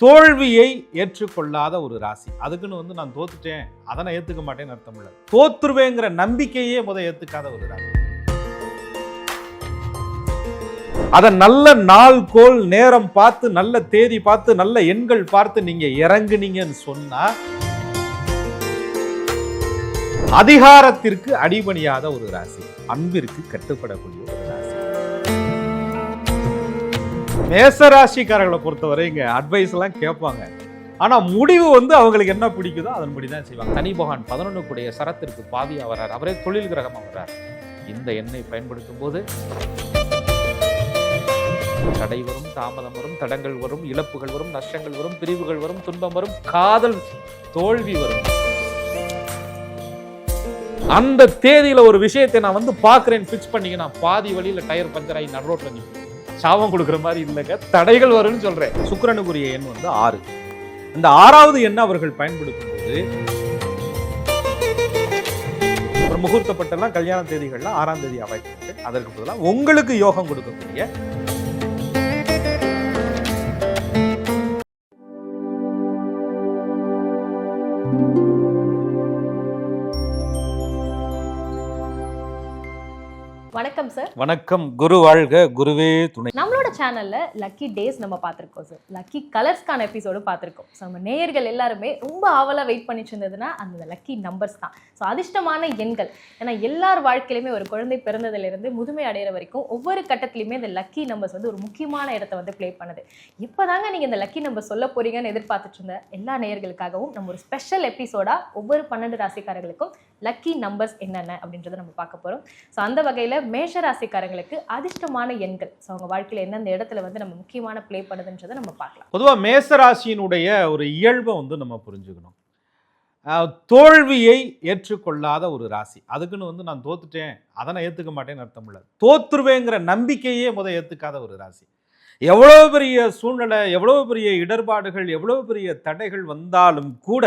தோல்வியை ஏற்றுக்கொள்ளாத ஒரு ராசி. அதுக்குன்னு நான் தோத்துட்டேன் அதை நான் ஏத்துக்க மாட்டேன்னு அர்த்தம் இல்லை. தோத்துருவேங்கிற நம்பிக்கையே ஏத்துக்காத ஒரு ராசி. அத நல்ல நாள் கோல் நேரம் பார்த்து, நல்ல தேதி பார்த்து, நல்ல எண்கள் பார்த்து நீங்க இறங்குனீங்கன்னு சொன்னா அதிகாரத்திற்கு அடிபணியாத ஒரு ராசி, அன்பிற்கு கட்டுப்படக்கூடிய ஒரு ராசி. மேசராசிக்காரர்களை பொறுத்தவரை இங்க அட்வைஸ் எல்லாம் கேட்பாங்க. ஆனா முடிவு அவங்களுக்கு என்ன பிடிக்குதோ அதன்படி தான் செய்வாங்க. தனி பகவான் 11 கூடிய சரத்திற்கு பாதியா வர்றார். அவரே தொழில் கிரகமா வர்றார். இந்த எண்ணை பயன்படுத்தும் போது தடை வரும், தாமதம் வரும், தடங்கள் வரும், இழப்புகள் வரும், நஷ்டங்கள் வரும், பிரிவுகள் வரும், துன்பம் வரும், காதல் தோல்வி வரும். அந்த தேதியில ஒரு விஷயத்தை நான் பாக்குறேன் பிக்ஸ் பண்ணீங்கன்னா பாதி வழியில டயர் பஞ்சர் ஆகி நடுரோட்ல நிற்கும். சாபம் கொடுக்குற மாதிரி இல்லைங்க, தடைகள் வரும்னு சொல்றேன். சுக்கிரனுக்குரிய எண் 6. இந்த 6வது எண்ணை அவர்கள் பயன்படுத்தும் போது முகூர்த்தப்பட்டெல்லாம் கல்யாண தேதிகள்லாம் 6ஆம் தேதி அவாய்ட் பண்ணிட்டு அதற்கு பதிலாக உங்களுக்கு யோகம் கொடுக்கக்கூடிய வணக்கம் சார். வணக்கம். குரு வாழ்க, குருவே துணை. நம்மளோட சேனல்ல லக்கி டேஸ் நம்ம பார்த்துருக்கோம் சார். லக்கி கலர்ஸ்க்கான எபிசோடு பார்த்துருக்கோம். ஸோ நம்ம நேயர்கள் எல்லாருமே ரொம்ப ஆவலாக வெயிட் பண்ணிட்டு இருந்ததுன்னா அந்த லக்கி நம்பர்ஸ் தான். ஸோ அதிர்ஷ்டமான எண்கள். ஏன்னா எல்லார் வாழ்க்கையிலுமே ஒரு குழந்தை பிறந்ததுலேருந்து முதுமை அடைகிற வரைக்கும் ஒவ்வொரு கட்டத்திலையுமே இந்த லக்கி நம்பர்ஸ் ஒரு முக்கியமான இடத்த ப்ளே பண்ணுது. இப்போதாங்க நீங்கள் இந்த லக்கி நம்பர் சொல்ல போறீங்கன்னு எதிர்பார்த்துட்டு இருந்த எல்லா நேயர்களுக்காகவும் நம்ம ஒரு ஸ்பெஷல் எபிசோடா ஒவ்வொரு 12 ராசிக்காரர்களுக்கும் லக்கி நம்பர்ஸ் என்னென்ன அப்படின்றத நம்ம பார்க்க போகிறோம். ஸோ அந்த வகையில் மேஷ ராசிக்காரங்களுக்கு அதிர்ஷ்டமான எண்கள், ஸோ அவங்க வாழ்க்கையில் எந்தெந்த இடத்துல நம்ம முக்கியமான ப்ளே பண்ணுதுன்றதை நம்ம பார்க்கலாம். பொதுவாக மேஷ ராசியினுடைய ஒரு இயல்பை நம்ம புரிஞ்சுக்கணும். தோல்வியை ஏற்றுக்கொள்ளாத ஒரு ராசி. அதுக்குன்னு நான் தோத்துட்டேன் அதை நான் ஏற்றுக்க மாட்டேன்னு அர்த்தம் இல்லை. தோத்துருவேங்கிற நம்பிக்கையே ஏற்றுக்காத ஒரு ராசி. எவ்வளோ பெரிய சூழ்நிலை, எவ்வளோ பெரிய இடர்பாடுகள், எவ்வளோ பெரிய தடைகள் வந்தாலும் கூட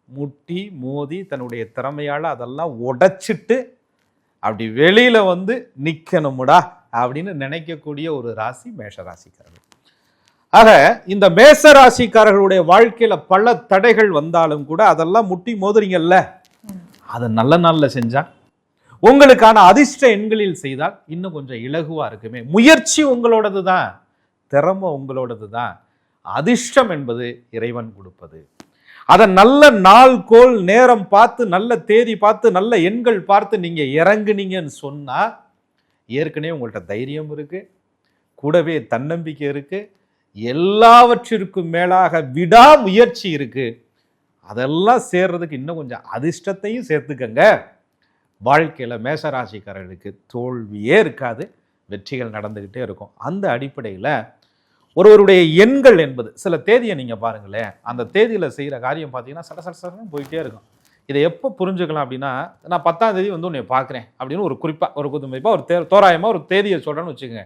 முட்டி மோதி தன்னுடைய திறமையால் அதெல்லாம் உடைச்சிட்டு அப்படி வெளியில நிக்கணும்டா அப்படின்னு நினைக்கக்கூடிய ஒரு ராசி மேஷ ராசிக்காரர்கள். ஆக இந்த மேஷ ராசிக்காரர்களுடைய வாழ்க்கையில பல தடைகள் வந்தாலும் கூட அதெல்லாம் முட்டி மோதுறீங்கல்ல, அதை நல்ல நாள்ல செஞ்சா உங்களுக்கான அதிர்ஷ்ட எண்களில் செய்தால் இன்னும் கொஞ்சம் இலகுவா இருக்குமே. முயற்சி உங்களோடது தான், திறமை உங்களோடது தான். அதிர்ஷ்டம் என்பது இறைவன் கொடுப்பது. அதை நல்ல நாள் கோல் நேரம் பார்த்து, நல்ல தேதி பார்த்து, நல்ல எண்கள் பார்த்து நீங்க இறங்குனீங்கன்னு சொன்னா ஏற்கனவே உங்கள்கிட்ட தைரியம் இருக்கு, கூடவே தன்னம்பிக்கை இருக்கு, எல்லாவற்றிற்கும் மேலாக விடாமுயற்சி இருக்கு. அதெல்லாம் சேர்றதுக்கு இன்னும் கொஞ்சம் அதிர்ஷ்டத்தையும் சேர்த்துக்கங்க. வாழ்க்கையில மேஷராசிக்காரர்களுக்கு தோல்வியே இருக்காது, வெற்றிகள் நடந்துகிட்டே இருக்கும். அந்த அடிப்படையில் ஒருவருடைய எண்கள் என்பது சில தேதியை நீங்கள் பாருங்களேன், அந்த தேதியில் செய்கிற காரியம் பார்த்தீங்கன்னா சடசடன்னு போயிட்டே இருக்கும். இதை எப்போ புரிஞ்சுக்கலாம் அப்படின்னா, நான் 10ஆம் தேதி உன்னை பார்க்குறேன் அப்படின்னு ஒரு குறிப்பாக ஒரு குதுமைப்பாக ஒரு தோராயமாக ஒரு தேதியை சொல்கிறேன்னு வச்சுக்கோங்க.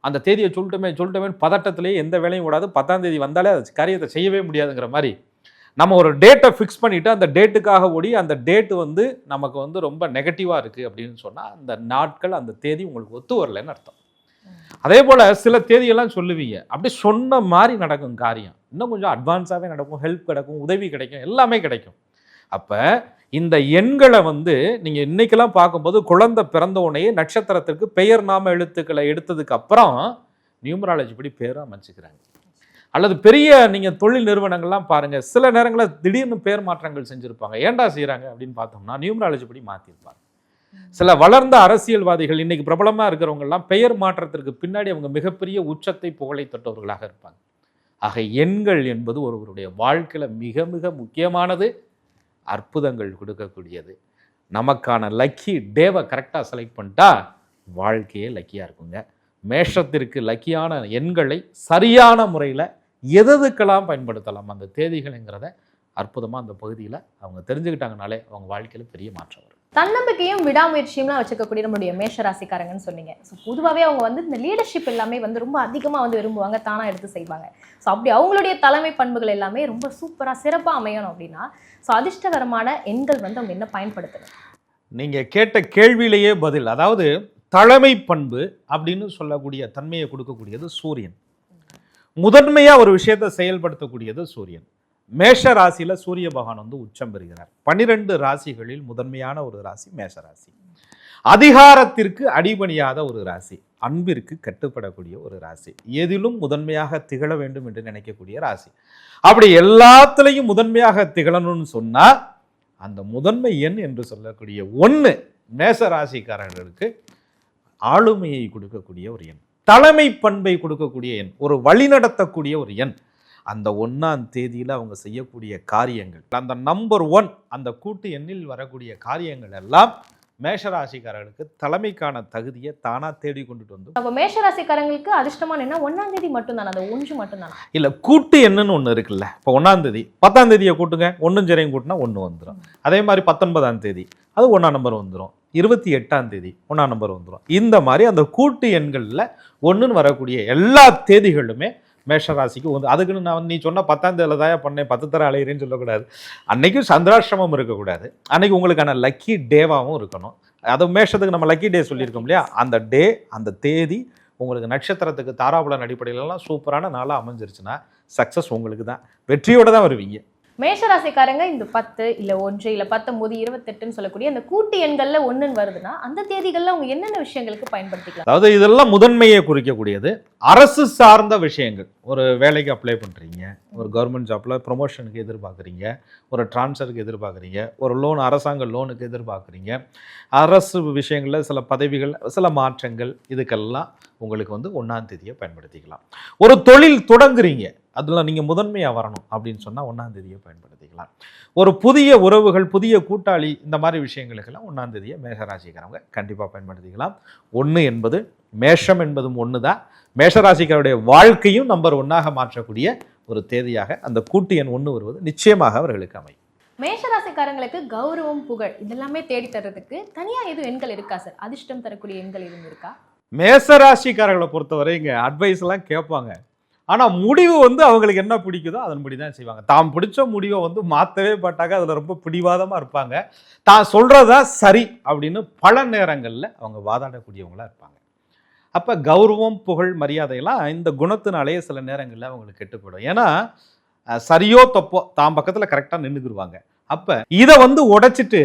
அந்த தேதியை சொல்லிட்டோமே பதட்டத்திலேயே எந்த வேலையும் கூடாது, 10ஆம் தேதி வந்தாலே அது காரியத்தை செய்யவே முடியாதுங்கிற மாதிரி நம்ம ஒரு டேட்டை ஃபிக்ஸ் பண்ணிவிட்டு அந்த டேட்டுக்காக ஓடி அந்த டேட்டு நமக்கு ரொம்ப நெகட்டிவாக இருக்குது அப்படின்னு சொன்னால் அந்த நாட்கள் அந்த தேதி உங்களுக்கு ஒத்து வரலைன்னு அர்த்தம். அதே போல் சில தேதியெல்லாம் சொல்லுவீங்க, அப்படி சொன்ன மாதிரி நடக்கும் காரியம், இன்னும் கொஞ்சம் அட்வான்ஸாகவே நடக்கும், ஹெல்ப் கிடைக்கும், உதவி கிடைக்கும், எல்லாமே கிடைக்கும். அப்போ இந்த எண்களை நீங்கள் இன்னைக்கெல்லாம் பார்க்கும்போது குழந்தை பிறந்த உடனே நட்சத்திரத்திற்கு பெயர் நாம எழுத்துக்களை எடுத்ததுக்கு அப்புறம் நியூமராலஜி படி பேரும் அமைச்சுக்கிறாங்க. அல்லது பெரிய நீங்கள் தொழில் நிறுவனங்கள்லாம் பாருங்கள், சில நேரங்களில் திடீர்னு பேர் மாற்றங்கள் செஞ்சுருப்பாங்க. ஏண்டா செய்கிறாங்க அப்படின்னு பார்த்தோம்னா நியூமராலஜி படி மாற்றிருப்பாங்க. சில வளர்ந்த அரசியல்வாதிகள் இன்னைக்கு பிரபலமாக இருக்கிறவங்கெல்லாம் பெயர் மாற்றத்திற்கு பின்னாடி அவங்க மிகப்பெரிய உச்சத்தை புகழை தொட்டவர்களாக இருப்பாங்க. ஆக எண்கள் என்பது ஒருவருடைய வாழ்க்கையில் மிக மிக முக்கியமானது, அற்புதங்கள் கொடுக்கக்கூடியது. நமக்கான லக்கி டேவை கரெக்டாக செலக்ட் பண்ணிட்டா வாழ்க்கையே லக்கியாக இருக்குங்க. மேஷத்திற்கு லக்கியான எண்களை சரியான முறையில் எதுக்கெல்லாம் பயன்படுத்தலாம் அந்த தேதிகள்ங்கிறத அற்புதமாக அந்த பகுதியில் அவங்க தெரிஞ்சுக்கிட்டாங்கனாலே அவங்க வாழ்க்கையில் பெரிய மாற்றம் வரும். தன்னம்பிக்கையும் விடாமுயற்சியும்லாம் வச்சுக்கக்கூடிய நம்மளுடைய மேஷ ராசிக்காரங்கன்னு சொன்னீங்க. ஸோ பொதுவாகவே அவங்க இந்த லீடர்ஷிப் எல்லாமே ரொம்ப அதிகமாக விரும்புவாங்க, தானாக எடுத்து செய்வாங்க. ஸோ அப்படி அவங்களுடைய தலைமை பண்புகள் எல்லாமே ரொம்ப சூப்பராக சிறப்பாக அமையணும் அப்படின்னா ஸோ அதிர்ஷ்டகரமான எண்கள் அவங்க என்ன பயன்படுத்தணும்? நீங்கள் கேட்ட கேள்வியிலேயே பதில். அதாவது தலைமை பண்பு அப்படின்னு சொல்லக்கூடிய தன்மையை கொடுக்கக்கூடியது சூரியன். முதன்மையாக ஒரு விஷயத்தை செயல்படுத்தக்கூடியது சூரியன். மேஷ ராசியில் சூரிய பகவான் வந்து உச்சம் பெறுகிறார். 12 ராசிகளில் முதன்மையான ஒரு ராசி மேஷ ராசி. அதிகாரத்திற்கு அடிபணியாத ஒரு ராசி, அன்பிற்கு கட்டுப்படக்கூடிய ஒரு ராசி, எதிலும் முதன்மையாக திகழ வேண்டும் என்று நினைக்கக்கூடிய ராசி. அப்படி எல்லாத்துலேயும் முதன்மையாக திகழணும்னு சொன்னால் அந்த முதன்மை எண் என்று சொல்லக்கூடிய 1 மேஷ ராசிக்காரர்களுக்கு ஆளுமையை கொடுக்கக்கூடிய ஒரு எண், தலைமை பண்பை கொடுக்கக்கூடிய எண், ஒரு வழிநடத்தக்கூடிய ஒரு எண். அந்த 1ஆம் தேதியில் அவங்க செய்யக்கூடிய காரியங்கள், அந்த நம்பர் 1 அந்த கூட்டு எண்ணில் வரக்கூடிய காரியங்கள் எல்லாம் மேஷராசிக்காரர்களுக்கு தலைமைக்கான தகுதியை தானா தேடி கொண்டுட்டு வந்து. அப்போ மேஷராசிக்காரங்களுக்கு அதிர்ஷ்டமான என்ன 1ஆம் தேதி மட்டும்தானா? அந்த 1 மட்டும்தானா? இல்லை, கூட்டு எண்ணுன்னு ஒன்று இருக்குல்ல. இப்போ 1ஆம் தேதி 10ஆம் தேதியை கூட்டுங்க, 1 ஜெரையும் கூட்டினா 1 வந்துடும். அதே மாதிரி 19ஆம் தேதி அது 1ஆம் நம்பர் வந்துடும். 28ஆம் தேதி 1ஆம் நம்பர் வந்துடும். இந்த மாதிரி அந்த கூட்டு எண்களில் 1ன்னு வரக்கூடிய எல்லா தேதிகளுமே மேஷராசிக்கு வந்து. அதுக்குன்னு நான் நீ சொன்ன 10ஆம் தேதியில் தான் பண்ணேன் 10 தர அலையிறேன்னு சொல்லக்கூடாது. அன்னைக்கும் சந்திராஷ்டிரமம் இருக்கக்கூடாது. அன்னைக்கு உங்களுக்கான லக்கி டேவாகவும் இருக்கணும். அது மேஷத்துக்கு நம்ம லக்கி டே சொல்லியிருக்கோம் இல்லையா, அந்த டே அந்த தேதி உங்களுக்கு நட்சத்திரத்துக்கு தாராபுலன் அடிப்படையிலலாம் சூப்பரான நாளாக அமைஞ்சிருச்சுன்னா சக்ஸஸ் உங்களுக்கு தான், வெற்றியோடு தான் வருவீங்க. மேஷராசிக்காரங்க இந்த 10 இல்லை 1 இல்லை 19 28ன்னு சொல்லக்கூடிய அந்த கூட்டு எண்களில் 1ன்னு வருதுன்னா அந்த தேதிகளில் அவங்க என்னென்ன விஷயங்களுக்கு பயன்படுத்திக்கலாம்? அதாவது இதெல்லாம் முதன்மையை குறிக்கக்கூடியது. அரசு சார்ந்த விஷயங்கள், ஒரு வேலைக்கு அப்ளை பண்ணுறீங்க, ஒரு கவர்மெண்ட் ஜாப்பில் ப்ரொமோஷனுக்கு எதிர்பார்க்குறீங்க, ஒரு ட்ரான்ஸ்ஃபருக்கு எதிர்பார்க்குறீங்க, ஒரு லோன் அரசாங்க லோனுக்கு எதிர்பார்க்குறீங்க, அரசு விஷயங்களில் சில பதவிகள் சில மாற்றங்கள், இதுக்கெல்லாம் உங்களுக்கு வந்து 1ஆம் தேதியை பயன்படுத்திக்கலாம். ஒரு தொழில் தொடங்குறீங்க, அதில் நீங்கள் முதன்மையாக வரணும் அப்படின்னு சொன்னால் 1ஆம் தேதியை பயன்படுத்திக்கலாம். ஒரு புதிய உறவுகள், புதிய கூட்டாளி, இந்த மாதிரி விஷயங்களுக்கெல்லாம் 1ஆம் தேதியை மேஷராசிக்காரங்க கண்டிப்பாக பயன்படுத்திக்கலாம். 1 என்பது மேஷம் என்பதும் 1 தான். மேஷராசிக்காருடைய வாழ்க்கையும் நம்பர் 1ஆக மாற்றக்கூடிய ஒரு தேதியாக அந்த கூட்டு எண் 1 வருவது நிச்சயமாக அவர்களுக்கு அமையும். மேஷராசிக்காரங்களுக்கு கௌரவம், புகழ் இதெல்லாமே தேடி தர்றதுக்கு தனியாக எதுவும் எண்கள் இருக்கா சார்? அதிர்ஷ்டம் தரக்கூடிய எண்கள் எதுவும் இருக்கா? மேஷராசிக்காரர்களை பொறுத்தவரை இங்கே அட்வைஸ் எல்லாம் கேட்பாங்க. ஆனால் முடிவு வந்து அவங்களுக்கு என்ன பிடிக்குதோ அதன்படி தான் செய்வாங்க. தாம் பிடிச்ச முடிவை வந்து மாற்றவே மாட்டாங்க. அதில் ரொம்ப பிடிவாதமாக இருப்பாங்க. தான் சொல்கிறதா சரி அப்படின்னு பல நேரங்களில் அவங்க வாதாடக்கூடியவங்களாக இருப்பாங்க. அப்போ கௌரவம், புகழ், மரியாதையெல்லாம் இந்த குணத்தினாலேயே சில நேரங்களில் அவங்களுக்கு கெட்டுப்படும். ஏன்னா சரியோ தப்போ தாம் பக்கத்தில் கரெக்டாக நின்றுக்குருவாங்க. அப்போ இதை வந்து உடைச்சிட்டு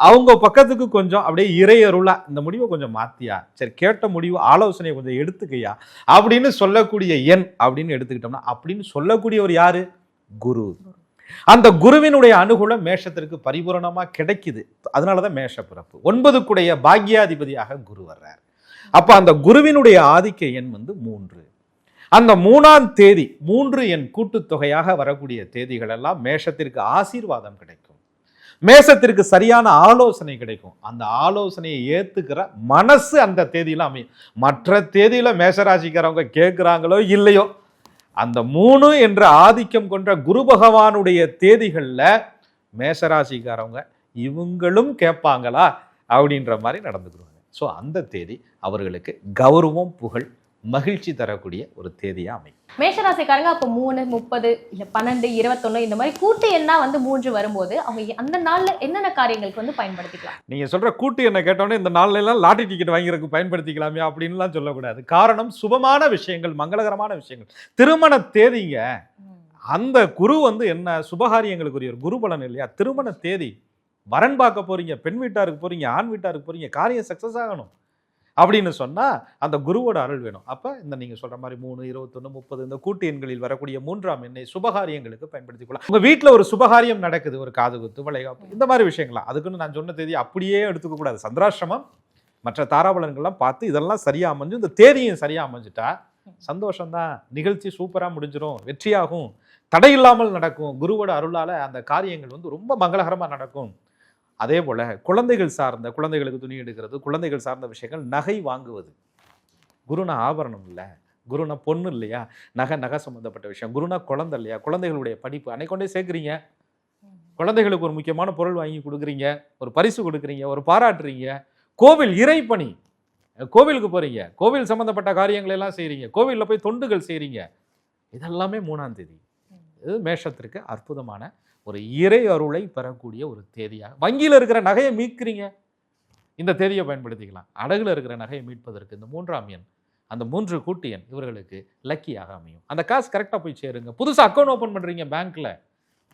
அவங்க பக்கத்துக்கு கொஞ்சம் அப்படியே இறையருளா இந்த முடிவை கொஞ்சம் மாற்றியா, சரி கேட்ட முடிவு ஆலோசனையை கொஞ்சம் எடுத்துக்கையா அப்படின்னு சொல்லக்கூடிய எண் அப்படின்னு எடுத்துக்கிட்டோம்னா, அப்படின்னு சொல்லக்கூடியவர் யாரு? குரு. அந்த குருவினுடைய அனுகூலம் மேஷத்திற்கு பரிபூரணமாக கிடைக்குது. அதனால தான் மேஷ பிறப்பு. 9க்குடைய பாக்யாதிபதியாக குரு வர்றார். அப்போ அந்த குருவினுடைய ஆதிக்க எண் வந்து 3. அந்த 3ஆம் தேதி 3 எண் கூட்டுத்தொகையாக வரக்கூடிய தேதிகள் எல்லாம் மேஷத்திற்கு ஆசீர்வாதம் கிடைக்கும், மேஷத்திற்கு சரியான ஆலோசனை கிடைக்கும். அந்த ஆலோசனையை ஏத்துக்கிற மனசு அந்த தேதியில அமையும். மற்ற தேதியில மேஷராசிக்காரவங்க கேட்குறாங்களோ இல்லையோ, அந்த 3 என்ற ஆதிக்கம் கொண்ட குரு பகவானுடைய தேதிகள்ல மேஷராசிக்காரவங்க இவங்களும் கேட்பாங்களா அப்படின்ற மாதிரி நடந்துக்குருவாங்க. ஸோ அந்த தேதி அவர்களுக்கு கௌரவம், புகழ், மகிழ்ச்சி தரக்கூடிய ஒரு தேதியா அமையும். மேஷராசிக்காரங்க அப்போ 3, 30 இல்லை 12, 21 இந்த மாதிரி கூட்டு எண்ணா வந்து 3 வரும்போது அவங்க அந்த நாள்ல என்னென்ன காரியங்களுக்கு வந்து பயன்படுத்திக்கலாம்? நீங்க சொல்ற கூட்டு எண்ணை கேட்டோன்னே இந்த நாள்ல எல்லாம் லாட்டரி டிக்கெட் வாங்கிறதுக்கு பயன்படுத்திக்கலாமே அப்படின்லாம் சொல்லக்கூடாது. காரணம் சுபமான விஷயங்கள், மங்களகரமான விஷயங்கள், திருமண தேதிங்க. அந்த குரு வந்து என்ன சுபகாரியங்களுக்குரிய ஒரு குரு பலன் இல்லையா? திருமண தேதி, வரன் பார்க்க போறீங்க, பெண் வீட்டாருக்கு போறீங்க, ஆண் வீட்டாருக்கு போறீங்க, காரியம் சக்சஸ் ஆகணும் அப்படின்னு சொன்னால் அந்த குருவோட அருள் வேணும். அப்போ இந்த நீங்கள் சொல்கிற மாதிரி 3, 21, 30 இந்த கூட்டு எண்களில் வரக்கூடிய 3ஆம் எண்ணை சுபகாரியங்களுக்கு பயன்படுத்திக்கலாம். உங்கள் வீட்டில் ஒரு சுபகாரியம் நடக்குது, ஒரு காது குத்து, வளைகாப்பு, இந்த மாதிரி விஷயங்களாம். அதுக்குன்னு நான் சொன்ன தேதி அப்படியே எடுத்துக்க கூடாது. சந்திராஷ்டிரமம் மற்ற தாராபலன்கள்லாம் பார்த்து இதெல்லாம் சரியாக அமைஞ்சு இந்த தேதியும் சரியாக அமைஞ்சிட்டா சந்தோஷம்தான். நிகழ்ச்சி சூப்பராக முடிஞ்சிடும், வெற்றியாகும், தடையில்லாமல் நடக்கும். குருவோட அருளால் அந்த காரியங்கள் வந்து ரொம்ப மங்களகரமாக நடக்கும். அதே போல் குழந்தைகள் சார்ந்த, குழந்தைகளுக்கு துணி எடுக்கிறது, குழந்தைகள் சார்ந்த விஷயங்கள், நகை வாங்குவது. குருனா ஆபரணம் இல்லை, குருனா பொண்ணு இல்லையா, நகை சம்மந்தப்பட்ட விஷயம். குருனா குழந்தை இல்லையா, குழந்தைகளுடைய படிப்பு அன்னைக்கொண்டே சேர்க்குறீங்க. குழந்தைகளுக்கு ஒரு முக்கியமான பொருள் வாங்கி கொடுக்குறீங்க, ஒரு பரிசு கொடுக்குறீங்க, ஒரு பாராட்டுறீங்க. கோவில் இறைப்பணி, கோவிலுக்கு போகிறீங்க, கோவில் சம்மந்தப்பட்ட காரியங்கள் எல்லாம் செய்கிறீங்க, கோவிலில் போய் தொண்டுகள் செய்கிறீங்க. இதெல்லாமே 3ஆம் தேதி. இது மேஷத்திற்கு அற்புதமான ஒரு இறை அருளை பெறக்கூடிய ஒரு தேதியாக. வங்கியில் இருக்கிற நகையை மீட்கிறீங்க, இந்த தேதியை பயன்படுத்திக்கலாம். அடகுல இருக்கிற நகையை மீட்பதற்கு இந்த 3ஆம் எண் அந்த 3 கூட்டு எண் இவர்களுக்கு லக்கியாக அமையும். அந்த காசு கரெக்டாக போய் சேருங்க. புதுசாக அக்கௌண்ட் ஓப்பன் பண்ணுறீங்க பேங்க்கில்,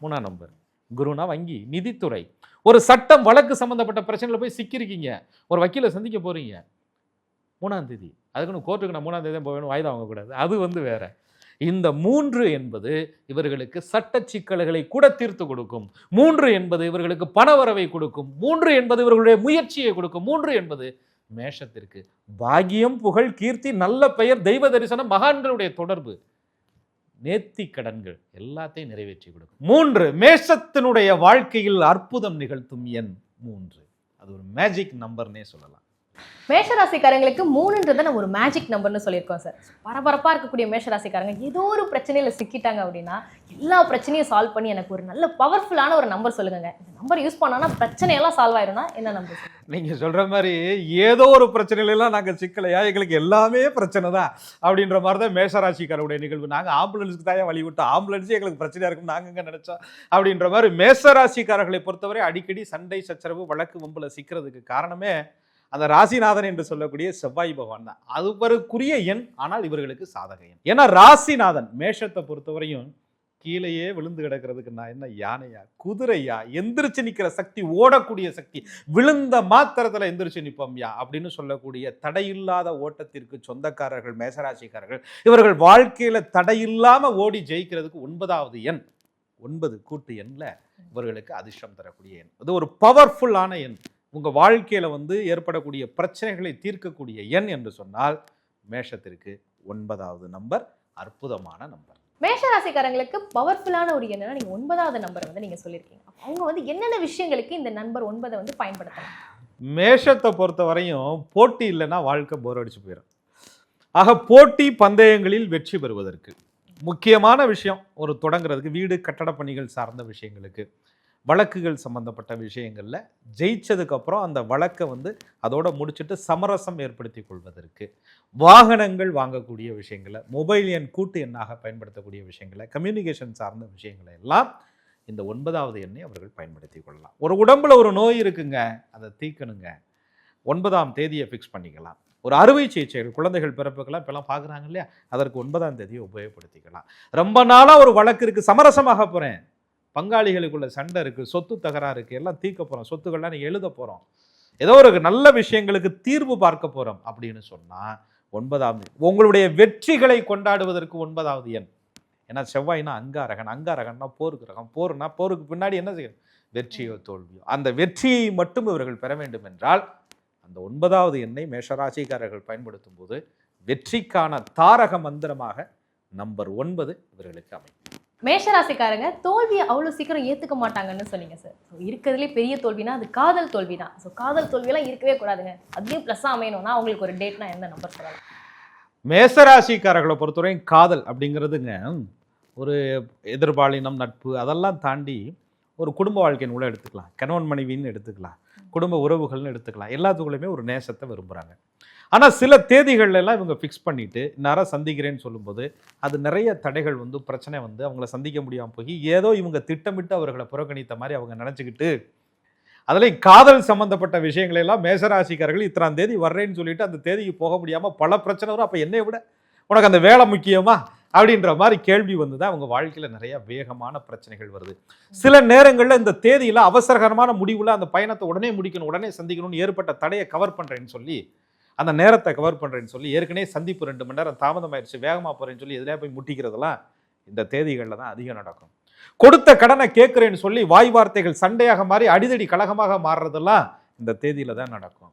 3ஆம் நம்பர். குருனா வங்கி, நிதித்துறை, ஒரு சட்டம் வழக்கு சம்மந்தப்பட்ட பிரச்சனையில் போய் சிக்கிருக்கீங்க, ஒரு வக்கீலை சந்திக்க போகிறீங்க, 3ஆம் தேதி. அதுக்குன்னு கோர்ட்டுக்கு நான் 3ஆம் தேதி தான் போவேணும், வாய்தா வாங்கக்கூடாது, அது வேற. இந்த 3 என்பது இவர்களுக்கு சட்ட சிக்கல்களை கூட தீர்த்து கொடுக்கும். 3 என்பது இவர்களுக்கு பணவரவை கொடுக்கும். 3 என்பது இவர்களுடைய முயற்சியை கொடுக்கும். 3 என்பது மேஷத்திற்கு பாகியம், புகழ், கீர்த்தி, நல்ல பெயர், தெய்வ தரிசனம், மகான்களுடைய தொடர்பு, நேர்த்தி கடன்கள் எல்லாத்தையும் நிறைவேற்றி கொடுக்கும். 3 மேஷத்தினுடைய வாழ்க்கையில் அற்புதம் நிகழ்த்தும் எண் 3. அது ஒரு மேஜிக் நம்பர்னே சொல்லலாம். மேஷராசிக்காரங்களுக்கு 3ன்றதை நம்ம ஒரு மேஜிக் நம்பர்னு சொல்லியிருக்கோம் சார். பரபரப்பாக இருக்கக்கூடிய மேஷராசிக்காரங்க ஏதோ ஒரு பிரச்சனையில் சிக்கிட்டாங்க அப்படின்னா எல்லா பிரச்சனையும் சால்வ் பண்ணி எனக்கு ஒரு நல்ல பவர்ஃபுல்லான ஒரு நம்பர் சொல்லுங்க, இந்த நம்பர் யூஸ் பண்ணோன்னா பிரச்சனையெல்லாம் சால்வ் ஆயிரும்னா என்ன நம்பர்? நீங்கள் சொல்கிற மாதிரி ஏதோ ஒரு பிரச்சனையிலாம் நாங்கள் சிக்கலையா, எங்களுக்கு எல்லாமே பிரச்சனை தான் அப்படின்ற மாதிரி தான் மேஷராசிக்காரருடைய நிகழ்வு. நாங்கள் ஆம்புலன்ஸுக்கு தான் வழி விட்டோம், ஆம்புலன்ஸே எங்களுக்கு பிரச்சனையாக இருக்கும் நாங்கள் இங்கே நினச்சோம் அப்படின்ற மாதிரி மேஷராசிக்காரர்களை பொறுத்தவரை அடிக்கடி சண்டை சச்சரவு வழக்கு வம்பில் சிக்கிறதுக்கு காரணமே அந்த ராசிநாதன் என்று சொல்லக்கூடிய செவ்வாய் பகவான் தான். அதுவருக்குரிய எண், ஆனால் இவர்களுக்கு சாதக எண். ஏன்னா ராசிநாதன் மேஷத்தை பொறுத்தவரையும் கீழேயே விழுந்து கிடக்கிறதுக்கு நான் என்ன யானையா, குதிரையா, எந்திரிச்சு நிற்கிற சக்தி, ஓடக்கூடிய சக்தி, விழுந்த மாத்திரத்தில் எந்திரிச்சு நிற்போம்யா அப்படின்னு சொல்லக்கூடிய தடையில்லாத ஓட்டத்திற்கு சொந்தக்காரர்கள் மேஷராசிக்காரர்கள். இவர்கள் வாழ்க்கையில் தடையில்லாமல் ஓடி ஜெயிக்கிறதுக்கு 9வது எண், 9 கூட்டு எண்ணில் இவர்களுக்கு அதிர்ஷ்டம் தரக்கூடிய எண். அது ஒரு பவர்ஃபுல்லான எண். உங்கள் வாழ்க்கையில் ஏற்படக்கூடிய பிரச்சனைகளை தீர்க்கக்கூடிய எண் என்று சொன்னால் மேஷத்திற்கு 9வது நம்பர் அற்புதமான நம்பர். மேஷராசிக்காரங்களுக்கு பவர்ஃபுல்லான ஒரு எண்ணா நீங்கள் 9வது நம்பர் நீங்கள் சொல்லியிருக்கீங்க. அவங்க என்னென்ன விஷயங்களுக்கு இந்த நம்பர் 9 பயன்படுத்தலாம்? மேஷத்தை பொறுத்த வரையும் போட்டி இல்லைன்னா வாழ்க்கை போர் அடிச்சு போயிடும். ஆக போட்டி பந்தயங்களில் வெற்றி பெறுவதற்கு முக்கியமான விஷயம், ஒரு தொடங்குறதுக்கு வீடு கட்டட பணிகள் சார்ந்த விஷயங்களுக்கு, வழக்குகள் சம்பந்தப்பட்ட விஷயங்களில் ஜெயிச்சதுக்கப்புறம் அந்த வழக்கை அதோட முடிச்சுட்டு சமரசம் ஏற்படுத்தி கொள்வதற்கு, வாகனங்கள் வாங்கக்கூடிய விஷயங்களை, மொபைல் எண் கூட்டு எண்ணாக பயன்படுத்தக்கூடிய விஷயங்களை, கம்யூனிகேஷன் சார்ந்த விஷயங்களை எல்லாம் இந்த 9வது எண்ணை அவர்கள் பயன்படுத்தி கொள்ளலாம். ஒரு உடம்புல ஒரு நோய் இருக்குங்க, அதை தீர்க்கணுங்க, 9ஆம் தேதியை ஃபிக்ஸ் பண்ணிக்கலாம். ஒரு அறுவை சிகிச்சைகள், குழந்தைகள் பிறப்புக்கெல்லாம் இப்பெல்லாம் பார்க்குறாங்க இல்லையா, அதற்கு 9ஆம் தேதியை உபயோகப்படுத்திக்கலாம். ரொம்ப நாளாக ஒரு வழக்கு இருக்குது, சமரசமாக போகிறேன், பங்காளிகளுக்குள்ள சண்டை இருக்குது, சொத்து தகராறு இருக்குது, எல்லாம் தீர்க்க போகிறோம், சொத்துக்கள்லாம் நீங்கள் எழுத போகிறோம், ஏதோ ஒரு நல்ல விஷயங்களுக்கு தீர்வு பார்க்க போகிறோம் அப்படின்னு சொன்னால் 9ஆம் உங்களுடைய வெற்றிகளை கொண்டாடுவதற்கு 9வது எண். ஏன்னா செவ்வாய்னா அங்காரகன், அங்காரகன்னா போருக்கு ரகம், போர்னா போருக்கு பின்னாடி என்ன செய்யும், வெற்றியோ தோல்வியோ. அந்த வெற்றியை மட்டும் இவர்கள் பெற வேண்டும் என்றால் அந்த 9வது எண்ணை மேஷராசிக்காரர்கள் பயன்படுத்தும் போது வெற்றிக்கான தாரக மந்திரமாக நம்பர் 9 இவர்களுக்கு அமையும். மேஷராசிக்காரங்க தோல்வியை அவ்வளோ சீக்கிரம் ஏற்றுக்க மாட்டாங்கன்னு சொன்னீங்க சார். ஸோ இருக்கிறதுலே பெரிய தோல்வினா அது காதல் தோல்வி தான். ஸோ காதல் தோல்வியெல்லாம் இருக்கவே கூடாதுங்க, அதுலேயும் ப்ளஸ்ஸாக அமையணும்னா அவங்களுக்கு ஒரு டேட்னா எந்த நம்பர் சொல்லலாம்? மேஷராசிக்காரர்களை பொறுத்தவரையும் காதல் அப்படிங்கிறதுங்க ஒரு எதிர்பாலினம், நட்பு, அதெல்லாம் தாண்டி ஒரு குடும்ப வாழ்க்கையின் உள்ள எடுத்துக்கலாம், கணவன் மனைவின்னு எடுத்துக்கலாம், குடும்ப உறவுகள்னு எடுத்துக்கலாம், எல்லாத்துக்குள்ளேயுமே ஒரு நேசத்தை விரும்புகிறாங்க. ஆனால் சில தேதிகள்லாம் இவங்க ஃபிக்ஸ் பண்ணிவிட்டு நேரம் சந்திக்கிறேன்னு சொல்லும்போது அது நிறைய தடைகள் பிரச்சனை அவங்கள சந்திக்க முடியாமல் போய் ஏதோ இவங்க திட்டமிட்டு அவர்களை புறக்கணித்த மாதிரி அவங்க நினச்சிக்கிட்டு, அதில் காதல் சம்மந்தப்பட்ட விஷயங்களெல்லாம் மேஷராசிக்காரர்கள் இத்தனாம் தேதி வர்றேன்னு சொல்லிட்டு அந்த தேதிக்கு போக முடியாமல் பல பிரச்சனை வரும். அப்போ என்னை விட உனக்கு அந்த வேலை முக்கியமா அப்படின்ற மாதிரி கேள்வி தான் அவங்க வாழ்க்கையில் நிறைய வேகமான பிரச்சனைகள் வருது. சில நேரங்களில் இந்த தேதியில் அவசரகரமான முடிவில் அந்த பயணத்தை உடனே முடிக்கணும், உடனே சந்திக்கணும்னு ஏற்பட்ட தடையை கவர் பண்ணுறேன்னு சொல்லி, அந்த நேரத்தை கவர் பண்ணுறேன்னு சொல்லி, ஏற்கனவே சந்திப்பு 2 மணி நேரம் தாமதமாயிடுச்சு, வேகமாக போகிறேன்னு சொல்லி எதிலே போய் முட்டிக்கிறதெல்லாம் இந்த தேதிகளில் தான் அதிகம் நடக்கும். கொடுத்த கடனை கேட்குறேன்னு சொல்லி வாய் வார்த்தைகள் சண்டையாக மாறி அடிதடி கலகமாக மாறுறதெல்லாம் இந்த தேதியில் தான் நடக்கும்.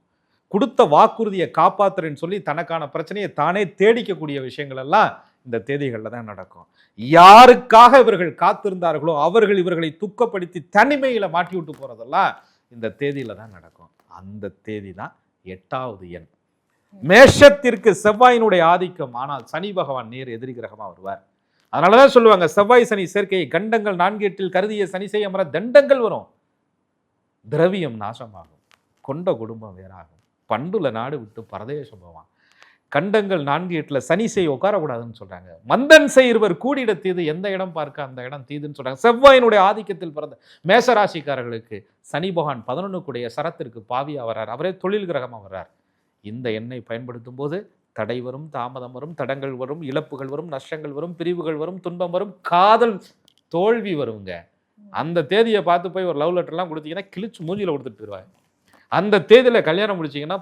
கொடுத்த வாக்குறுதியை காப்பாற்றுறேன்னு சொல்லி தனக்கான பிரச்சனையை தானே தேடிக்கக்கூடிய விஷயங்கள் எல்லாம் இந்த தேதிகளில் தான் நடக்கும். யாருக்காக இவர்கள் காத்திருந்தார்களோ அவர்கள் இவர்களை துக்கப்படுத்தி தனிமையில் மாட்டி விட்டு போகிறதெல்லாம் இந்த தேதியில் தான் நடக்கும். அந்த தேதி தான் 8வது எண். மேஷத்திற்கு செவ்வாயினுடைய ஆதிக்கம், ஆனால் சனி பகவான் நேர் எதிரி கிரகமாக வருவார். அதனாலதான் சொல்லுவாங்க செவ்வாய் சனி சேர்க்கையை கண்டங்கள் 4/8 கருதிய சனி செய்ய அமர தண்டங்கள் வரும், திரவியம் நாசமாகும், கொண்ட குடும்பம் வேறாகும், பண்டுல நாடு விட்டு பரதேசம் போவான். கண்டங்கள் 4/8 சனி செய்ய உட்காரக்கூடாதுன்னு சொல்றாங்க. மந்தன் செய்வர் கூடிட தீது, எந்த இடம் பார்க்க அந்த இடம் தீதுன்னு சொல்றாங்க. செவ்வாயினுடைய ஆதிக்கத்தில் பிறந்த மேஷராசிக்காரர்களுக்கு சனி பகவான் 11 சரத்திற்கு பாவியா வர்றார், அவரே தொழில் கிரகமாக வர்றார். இந்த எண்ணை பயன்படுத்தும் போது தடை வரும், தாமதம் வரும், தடங்கள் வரும், இழப்புகள் வரும், நஷ்டங்கள் வரும், பிரிவுகள் வரும், துன்பம் வரும், காதல் தோல்வி வருங்க. அந்த தேதியை பார்த்து போய் ஒரு லவ் லெட்டர்லாம் கொடுத்தீங்கன்னா கிழிச்சு மூஞ்சியில் கொடுத்துட்டு போயிடுவாங்க. அந்த தேதியில் கல்யாணம் முடிச்சிங்கன்னா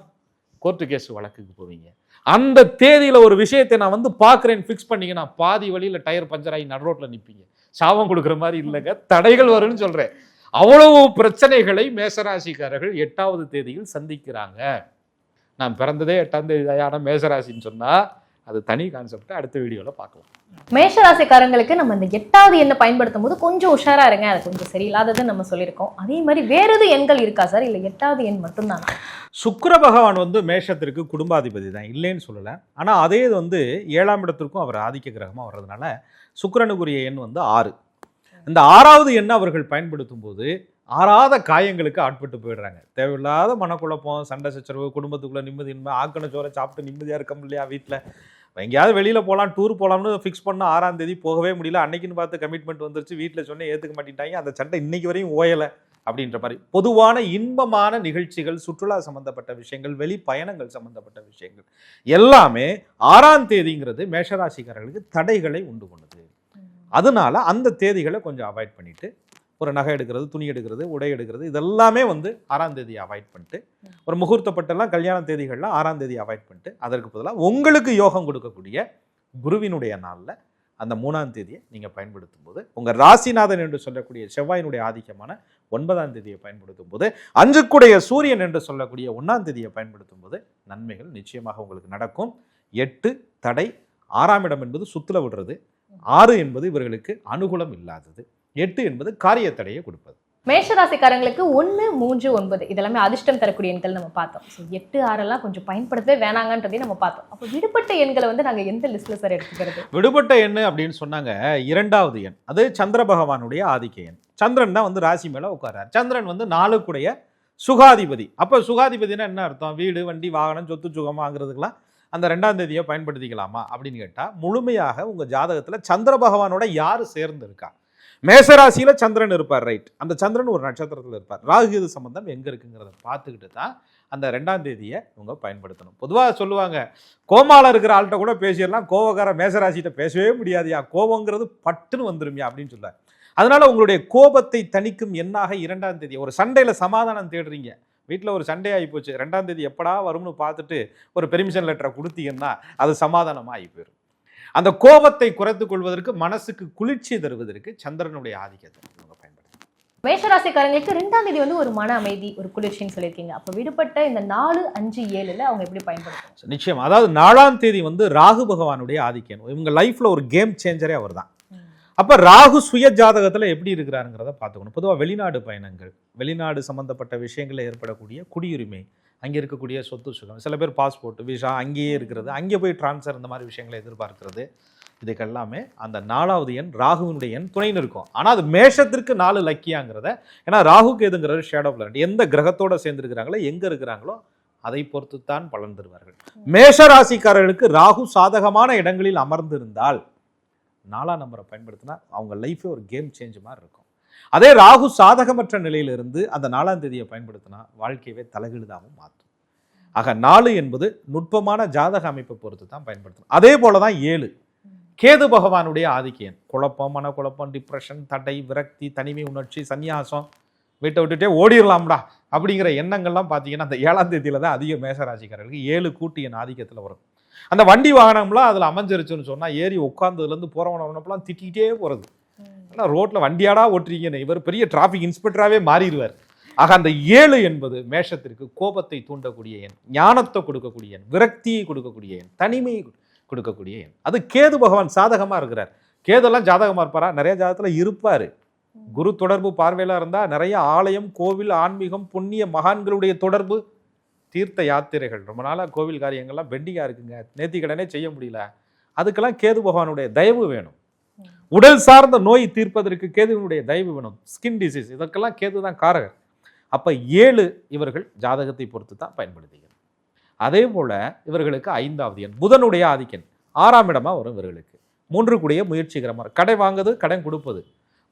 கோர்ட்டு கேஸ் வழக்குக்கு போவீங்க. அந்த தேதியில் ஒரு விஷயத்தை நான் வந்து பார்க்குறேன்னு ஃபிக்ஸ் பண்ணிங்கன்னா பாதி வழியில் டயர் பஞ்சர் ஆகி நடு ரோட்டில் நிற்பீங்க. சாபம் கொடுக்குற மாதிரி இல்லைங்க, தடைகள் வரும்னு சொல்கிறேன். அவ்வளவு பிரச்சனைகளை மேசராசிக்காரர்கள் 8வது தேதியில் சந்திக்கிறாங்க. நான் பிறந்ததே 8ஆம் தேதி ஆன மேசராசின்னு சொன்னால் அது தனி கான்செப்ட், அடுத்த வீடியோவில் பார்க்கலாம். மேஷராசிக்காரங்களுக்கு நம்ம இந்த 8வது எண்ணை பயன்படுத்தும் போது கொஞ்சம் உஷாரா இருங்க, அது கொஞ்சம் சரியில்லாததுன்னு நம்ம சொல்லியிருக்கோம். அதே மாதிரி வேற எது எண்கள் இருக்கா சார், இல்லை 8வது எண் மட்டும்தானா? சுக்கிர பகவான் வந்து மேஷத்திற்கு குடும்பாதிபதி தான், இல்லைன்னு சொல்லலை. ஆனால் அதே இது வந்து 7ஆம் இடத்திற்கும் அவர் ஆதிக்க கிரகமாக வர்றதுனால சுக்கிரனுக்குரிய எண் வந்து 6. இந்த 6வது எண்ணை அவர்கள் பயன்படுத்தும் போது ஆறாத காயங்களுக்கு ஆட்பட்டு போயிடுறாங்க. தேவையில்லாத மனக்குழப்பம், சண்டை சச்சரவு, குடும்பத்துக்குள்ள நிம்மதியின்மை, ஆக்கண சோறை சாப்பிட்டு நிம்மதியாக இருக்க முடியலையா, வீட்டில் எங்கேயாவது வெளியில் போகலாம், டூர் போகலாம்னு ஃபிக்ஸ் பண்ண 6ஆம் தேதி போகவே முடியல. அன்னைக்குன்னு பார்த்து கமிட்மெண்ட் வந்துருச்சு, வீட்டில் சொன்னே ஏற்றுக்க மாட்டேங்கிட்டாங்க. அந்த சண்டை இன்னைக்கு வரையும் ஓயலை அப்படின்ற மாதிரி பொதுவான இன்பமான நிகழ்ச்சிகள், சுற்றுலா சம்பந்தப்பட்ட விஷயங்கள், வெளி பயணங்கள் சம்பந்தப்பட்ட விஷயங்கள் எல்லாமே 6ஆம் தேதிங்கிறது மேஷராசிக்காரர்களுக்கு தடைகளை உண்டு பண்ணுது. அதனால அந்த தேதிகளை கொஞ்சம் அவாய்ட் பண்ணிட்டு ஒரு நகை எடுக்கிறது, துணி எடுக்கிறது, உடை எடுக்கிறது இதெல்லாமே வந்து 6ஆம் தேதியை அவாய்ட் பண்ணிட்டு, ஒரு முகூர்த்தப்பட்டெல்லாம் கல்யாண தேதிகள்லாம் 6ஆம் தேதி அவாய்ட் பண்ணிட்டு, அதற்கு பதிலாக உங்களுக்கு யோகம் கொடுக்கக்கூடிய குருவினுடைய நாளில் அந்த 3ஆம் தேதியை நீங்கள் பயன்படுத்தும் போது, உங்கள் ராசிநாதன் என்று சொல்லக்கூடிய செவ்வாயினுடைய ஆதிக்கமான 9ஆம் தேதியை பயன்படுத்தும் போது, 5க்குடைய சூரியன் என்று சொல்லக்கூடிய 1ஆம் தேதியை பயன்படுத்தும் போது நன்மைகள் நிச்சயமாக உங்களுக்கு நடக்கும். 8 தடை, 6ஆம் இடம் என்பது சுற்றுல விடுறது, 6 என்பது இவர்களுக்கு அனுகூலம் இல்லாதது, 8 என்பது காரிய தடையை கொடுப்பது. மேஷராசிக்காரங்களுக்கு 1, 3, 9 இதெல்லாமே அதிர்ஷ்டம் தரக்கூடிய எண்கள் நம்ம பார்த்தோம். ஸோ 8, 6 கொஞ்சம் பயன்படுத்தவே வேணாங்கன்றதையும் நம்ம பார்த்தோம். அப்போ விடுபட்ட எண்களை வந்து நாங்கள் எந்த லிஸ்ட்ல சார் எடுத்துக்கிறது? விடுபட்ட எண் அப்படின்னு சொன்னாங்க 2வது எண், அது சந்திர பகவானுடைய ஆதிக்க எண். சந்திரன் தான் வந்து ராசி மேலே உட்காரார். சந்திரன் வந்து 4க்குடைய சுகாதிபதி. அப்போ சுகாதிபதினா என்ன அர்த்தம்? வீடு, வண்டி, வாகனம், சொத்து சுகம் வாங்குறதுக்கெல்லாம் அந்த 2ஆம் தேதியை பயன்படுத்திக்கலாமா அப்படின்னு கேட்டால், முழுமையாக உங்கள் ஜாதகத்தில் சந்திர பகவானோட யார் சேர்ந்து இருக்கா? மேசராசியில் சந்திரன் இருப்பார், ரைட். அந்த சந்திரன் ஒரு நட்சத்திரத்தில் இருப்பார். ராகு சம்பந்தம் எங்கே இருக்குங்கிறத பார்த்துக்கிட்டு தான் அந்த 2ஆம் தேதியை இவங்க பயன்படுத்தணும். பொதுவாக சொல்லுவாங்க, கோமாவில் இருக்கிற ஆள்கிட்ட கூட பேசிடலாம், கோவக்கார மேசராசிகிட்ட பேசவே முடியாதுயா, கோபங்கிறது பட்டுன்னு வந்துருமியா அப்படின்னு சொல்லுவார். அதனால உங்களுடைய கோபத்தை தணிக்கும் எண்ணாக 2ஆம் தேதி, ஒரு சண்டையில் சமாதானம் தேடுறீங்க, வீட்டில் ஒரு சண்டே ஆகி போச்சு, 2ஆம் தேதி எப்படா வரும்னு பார்த்துட்டு ஒரு பெர்மிஷன் லெட்டரை கொடுத்தீங்கன்னா அது சமாதானமாக ஆகி போயிடும். அந்த கோபத்தை குறைத்துக் கொள்வதற்கு, மனசுக்கு குளிர்ச்சி தருவதற்கு சந்திரனுடைய ஆதிக்கத்தை இவங்க பயன்படுத்தும். மேஷராசிக்காரங்களுக்கு 2ஆம் தேதி வந்து ஒரு மன அமைதி, ஒரு குளிர்ச்சின்னு சொல்லியிருக்கீங்க. அப்போ விடுபட்ட இந்த 4, 5, 7ல் அவங்க எப்படி பயன்படுத்தும்? நிச்சயம். அதாவது 4ஆம் தேதி வந்து ராகு பகவானுடைய ஆதிக்கம். இவங்க லைஃப்ல ஒரு கேம் சேஞ்சரே அவர் தான். அப்போ ராகு சுய ஜாதகத்தில் எப்படி இருக்கிறாருங்கிறத பார்த்துக்கணும். பொதுவாக வெளிநாடு பயணங்கள், வெளிநாடு சம்மந்தப்பட்ட விஷயங்களில் ஏற்படக்கூடிய குடியுரிமை, அங்கே இருக்கக்கூடிய சொத்து சுகம், சில பேர் பாஸ்போர்ட், விசா அங்கேயே இருக்கிறது, அங்கே போய் டிரான்ஸ்ஃபர், இந்த மாதிரி விஷயங்களை எதிர்பார்க்கிறது, இதுக்கெல்லாமே அந்த 4வது எண் ராகுவினுடைய எண் துணைன்னு இருக்கும். ஆனால் அது மேஷத்திற்கு 4 லக்கியாங்கிறத, ஏன்னா ராகு கேதுங்கிறது ஷேடோ பிளானட், எந்த கிரகத்தோடு சேர்ந்துருக்கிறாங்களோ, எங்கே இருக்கிறாங்களோ அதை பொறுத்து தான் பலன் தருவார்கள். மேஷ ராசிக்காரர்களுக்கு ராகு சாதகமான இடங்களில் அமர்ந்திருந்தால் 4ஆம் நம்பரை பயன்படுத்தினா அவங்க லைஃபே ஒரு கேம் சேஞ்ச் மாதிரி இருக்கும். அதே ராகு சாதகமற்ற நிலையிலிருந்து அந்த 4ஆம் தேதியை பயன்படுத்தினா வாழ்க்கையவே தலைகீழாகவும் மாற்றும். ஆக 4 என்பது நுட்பமான ஜாதக அமைப்பை பொறுத்து தான் பயன்படுத்தணும். அதே போல தான் 7 கேது பகவானுடைய ஆதிக்க எண். குழப்பம், மனக்குழப்பம், டிப்ரெஷன், தடை, விரக்தி, தனிமை உணர்ச்சி, சன்னியாசம், வீட்டை விட்டுட்டே ஓடிடலாம்டா அப்படிங்கிற எண்ணங்கள்லாம் பார்த்தீங்கன்னா அந்த 7ஆம் தேதியில தான் அதிக மேசராசிக்காரர்களுக்கு 7 கூட்டு எண் ஆதிக்கத்தில் வரும். அந்த வண்டி வாகனம்லாம் அதில் அமைஞ்சிருச்சுன்னு சொன்னால் ஏறி உட்கார்ந்ததுலேருந்து போகிறவனப்பெல்லாம் திட்டிகிட்டே போகிறது. ஆனால் ரோட்டில் வண்டியாடா ஓட்டுறீங்கன்னு இவர் பெரிய டிராஃபிக் இன்ஸ்பெக்டராகவே மாறிடுவார். ஆக அந்த 7 என்பது மேஷத்திற்கு கோபத்தை தூண்டக்கூடிய எண், ஞானத்தை கொடுக்கக்கூடிய எண், விரக்தியை கொடுக்கக்கூடிய எண், தனிமையை கொடுக்கக்கூடிய எண். அது கேது பகவான் சாதகமாக இருக்கிறார். கேதெல்லாம் ஜாதகமாக இருப்பாரா? நிறைய ஜாதகத்தில் இருப்பார். குரு தொடர்பு பார்வையில் இருந்தால் நிறைய ஆலயம், கோவில், ஆன்மீகம், புண்ணிய மகான்களுடைய தொடர்பு, தீர்த்த யாத்திரைகள், ரொம்ப நாளாக கோவில் காரியங்கள்லாம் பெண்டிங்காக இருக்குங்க, நேர்த்தி கடனே செய்ய முடியல, அதுக்கெல்லாம் கேது பகவானுடைய தயவு வேணும். உடல் சார்ந்த நோய் தீர்ப்பதற்கு கேதுவினுடைய தயவு வேணும். ஸ்கின் டிசீஸ், இதற்கெல்லாம் கேது தான் காரகர். அப்போ 7 இவர்கள் ஜாதகத்தை பொறுத்து தான் பயன்படுத்துகிறார். அதே போல் இவர்களுக்கு 5வது எண் புதனுடைய ஆதிக்கன் 6ஆம் இடமாக வரும். இவர்களுக்கு 3 கூடிய முயற்சிகரமாக கடை வாங்குது, கடன் கொடுப்பது.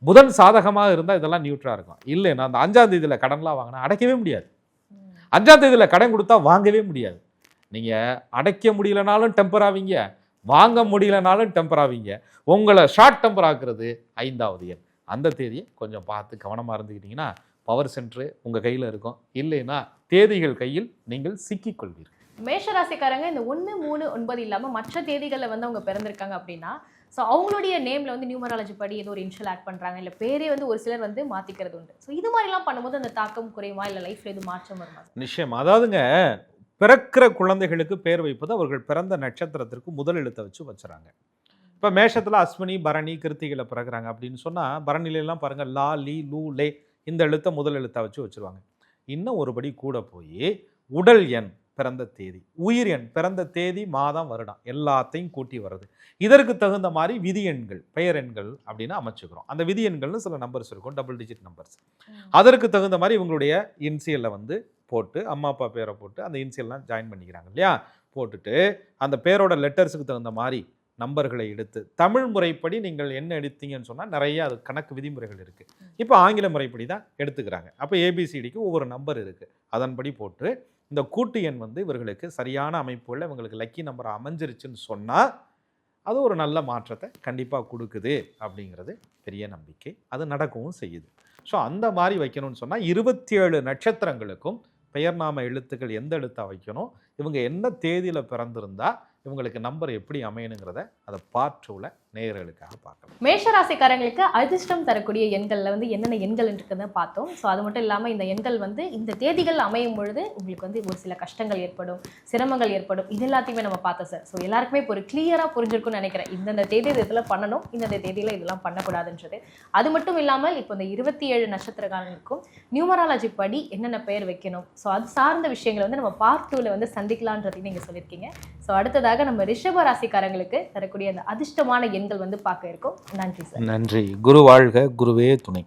புதன் சாதகமாக இருந்தால் இதெல்லாம் நியூட்ரலாக இருக்கும். இல்லைன்னா அந்த 5ஆம் தேதியில் கடன்லாம் வாங்கினா அடைக்கவே முடியாது. 5ஆம் தேதியில் கடன் கொடுத்தா வாங்கவே முடியாது. நீங்கள் அடைக்க முடியலனாலும் டெம்பர் ஆவீங்க, வாங்க முடியலனாலும் டெம்பர் ஆவீங்க. உங்களை ஷார்ட் டெம்பர் ஆக்குறது 5வது எண். அந்த தேதியை கொஞ்சம் பார்த்து கவனமாக இருந்துக்கிட்டிங்கன்னா பவர் சென்ட்ரு உங்கள் கையில் இருக்கும். இல்லைன்னா தேதிகள் கையில் நீங்கள் சிக்கிக்கொள்வீர்கள். மேஷராசிக்காரங்க இந்த 1, 3, 9 இல்லாமல் மற்ற தேதிகளில் வந்து அவங்க பிறந்திருக்காங்க அப்படின்னா, ஸோ அவங்களுடைய நேமில் வந்து நியூமராலஜி படி ஏதோ ஒரு இனிஷியல் ஆட் பண்ணுறாங்க, இல்லை பேரே வந்து ஒரு சிலர் வந்து மாற்றிக்கிறது உண்டு. ஸோ இது மாதிரிலாம் பண்ணும்போது அந்த தாக்கம் குறையுமா, இல்லை லைஃப்பில் எதுவும் மாற்றம் வருமா? நிச்சயம். அதாவதுங்க, பிறக்கிற குழந்தைகளுக்கு பேர் வைப்பது அவர்கள் பிறந்த நட்சத்திரத்திற்கு முதல் எழுத்தை வச்சுறாங்க. இப்போ மேஷத்தில் அஸ்வினி, பரணி, கிருத்திகையில் பிறகுறாங்க அப்படின்னு சொன்னால் பரணிலாம் பாருங்கள் லா, லீ, லூ, லே இந்த எழுத்தை முதல் எழுத்தை வச்சுருவாங்க. இன்னும் ஒருபடி கூட போய் உடல் எண், பிறந்த தேதி, உயிர் எண், பிறந்த தேதி, மாதம், வருடம் எல்லாத்தையும் கூட்டி வர்றது. இதற்கு தகுந்த மாதிரி விதி எண்கள், பெயர் எண்கள் அப்படின்னு அமைச்சுக்கிறோம். அந்த விதி எண்கள்னு சில நம்பர்ஸ் இருக்கும், டபுள் டிஜிட் நம்பர்ஸ். அதற்கு தகுந்த மாதிரி இவங்களுடைய இன்சியலில் வந்து போட்டு, அம்மா அப்பா பேரை போட்டு அந்த இன்சியல்லாம் ஜாயின் பண்ணிக்கிறாங்க இல்லையா, போட்டுட்டு அந்த பேரோட லெட்டர்ஸுக்கு தகுந்த மாதிரி நம்பர்களை எடுத்து, தமிழ் முறைப்படி நீங்கள் என்ன எடுத்தீங்கன்னு சொன்னால் நிறைய அது கணக்கு விதிமுறைகள் இருக்குது. இப்போ ஆங்கில முறைப்படி தான் எடுத்துக்கிறாங்க. அப்போ ஏபிசிடிக்கு ஒவ்வொரு நம்பர் இருக்குது, அதன்படி போட்டு இந்த கூட்டு எண் வந்து இவர்களுக்கு சரியான அமைப்புகளில் இவங்களுக்கு லக்கி நம்பர் அமைஞ்சிருச்சுன்னு சொன்னால் அது ஒரு நல்ல மாற்றத்தை கண்டிப்பாக கொடுக்குது அப்படிங்கிறது பெரிய நம்பிக்கை. அது நடக்கவும் செய்யுது. ஸோ அந்த மாதிரி வைக்கணும்னு சொன்னால் 27 நட்சத்திரங்களுக்கும் பெயர் நாம எழுத்துக்கள் எந்த எழுத்தாக வைக்கணும், இவங்க என்ன தேதியில் பிறந்திருந்தா இவங்களுக்கு நம்பர் எப்படி அமையணுங்கிறத அதை பார்ட் 2ல நேயர்களுக்காக பார்க்கலாம். மேஷராசிக்காரங்களுக்கு அதிர்ஷ்டம் தரக்கூடிய எண்களில் வந்து என்னென்ன எண்கள் இருக்குன்னு பார்த்தோம். ஸோ அது மட்டும் இல்லாமல் இந்த எண்கள் வந்து இந்த தேதிகள் அமையும் பொழுது உங்களுக்கு வந்து ஒரு சில கஷ்டங்கள் ஏற்படும், சிரமங்கள் ஏற்படும், இது எல்லாத்தையுமே நம்ம பார்த்தோம் சார். ஸோ எல்லாருக்குமே இப்போ ஒரு கிளியராக புரிஞ்சிருக்கும்னு நினைக்கிறேன். இந்தந்த தேதி இதெல்லாம் பண்ணணும், இந்தந்த தேதியில் இதெல்லாம் பண்ணக்கூடாதுன்றது. அது மட்டும் இல்லாமல் இப்போ இந்த 27 நட்சத்திரக்காரங்களுக்கும் நியூமராலஜி படி என்னென்ன பெயர் வைக்கணும், ஸோ அது சார்ந்த விஷயங்களை வந்து நம்ம பார்ட் 2ல வந்து சந்திக்கலான்றதையும் நீங்கள் சொல்லியிருக்கீங்க. ஸோ அடுத்ததாக நம்ம ரிஷப ராசிக்காரங்களுக்கு தரக்கூடிய அந்த அதிர்ஷ்டமான எண்கள் வந்து பார்க்க இருக்கோம். நன்றி சார். நன்றி. குரு வாழ்க, குருவே துணை.